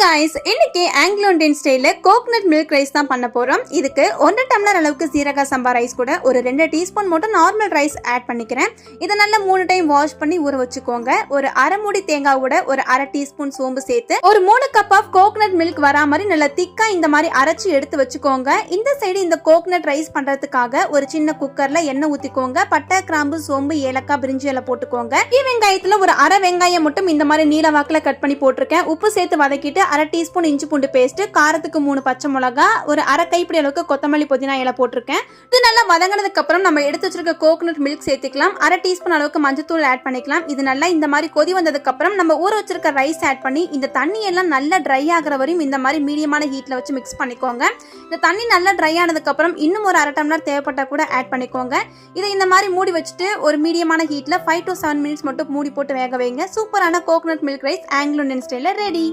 Guys இன்னைக்கு Anglo Indian ஸ்டைல்ல coconut milk rice தான் பண்ண போறோம். இதுக்கு 1 டம்ளர் அளவுக்கு சீரக சம்பா ரைஸ் கூட ஒரு 2 டீஸ்பூன் மட்டும் நார்மல் ரைஸ் ஆட் பண்ணிக்கிறேன். இத நல்லா 3 டைம் வாஷ் பண்ணி ஊற வச்சுக்கோங்க. ஒரு அரை மூடி தேங்காய் கூட ஒரு அரை டீஸ்பூன் சோம்பு சேர்த்து ஒரு 3 கப் ஆஃப் கோகனட் மில்க் வரா மாதிரி நல்லா திக்கா இந்த மாதிரி அரைச்சு எடுத்து வச்சுக்கோங்க. இந்த சைடு இந்த கோகனட் ரைஸ் பண்றதுக்காக ஒரு சின்ன குக்கர்ல எண்ணெய் ஊத்திக்கோங்க. பட்டை, கிராம்பு, சோம்பு, ஏலக்காய், பிரிஞ்சி எல்லாம் போட்டுக்கோங்க. வெங்காயத்துல ஒரு அரை வெங்காயம் மட்டும் இந்த மாதிரி நீல வாக்குல கட் பண்ணி போட்டிருக்கேன். உப்பு சேர்த்து வதக்கிட்டு அரை டீஸ்பூன் இஞ்சி பூண்டு பேஸ்ட், காரத்துக்கு 3 பச்சை மிளகா, ஒரு அரை கைப்பிடி அளவுக்கு கொத்தமல்லி, புதினா இலை போட்டிருக்கேன். இது நல்லா வதங்கினதுக்கு அப்புறம் நம்ம எடுத்து வச்சிருக்க கோகனட் மில்க் சேர்த்துக்கலாம். அரை டீஸ்பூன் அளவுக்கு மஞ்சத்தூள் ஆட் பண்ணிக்கலாம். இது நல்லா இந்த மாதிரி கொதி வந்ததுக்கு அப்புறம் நம்ம ஊற வச்சிருக்க ரைஸ் ஆட் பண்ணி இந்த தண்ணி எல்லாம் நல்லா ட்ரை ஆகிற வரையும் இந்த மாதிரி மீடியமான ஹீட்ல வச்சு மிக்ஸ் பண்ணிக்கோங்க. இந்த தண்ணி நல்லா ட்ரை ஆனதுக்கு அப்புறம் இன்னும் ஒரு அரை டம்ளர் தேவைப்பட்டா கூட ஆட் பண்ணிக்கோங்க. இதை இந்த மாதிரி மூடி வச்சுட்டு ஒரு மீடியமான ஹீட்ல 5 to 7 மினிட்ஸ் மட்டும் மூடி போட்டு வேக வைங்க. சூப்பரான coconut milk rice Anglo Indian ஸ்டைல்ல ரெடி.